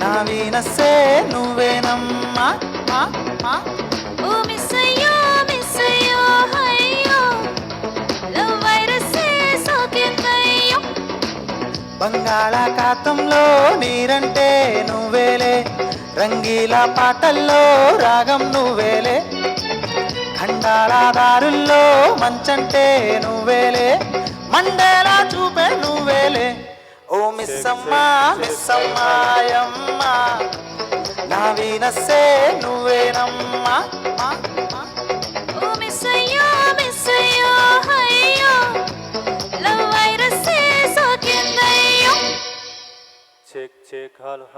నా వీనస్సే నువ్వేనమ్మా. ఓ మిస్ అయ్యో అయ్యో లవ్ వైరస్ సోకిందయ్యో. బంగాళాఖాతంలో నీరంటే నువ్వేలే, రంగీలా పాటల్లో రాగం నువ్వేలే, ఖండాల దారుల్లో మంచంటే నువ్వేలే, మండేలా చూపే నువ్వేలే. ఓ మిస్సమ్మా మిస్సమ్మాయమ్మా, నా వీనస్సే నువ్వేనమ్మా. ఓ మిస్ అయ్యో అయ్యో లవ్ వైరస్ సోకిందయ్యో. Check check hello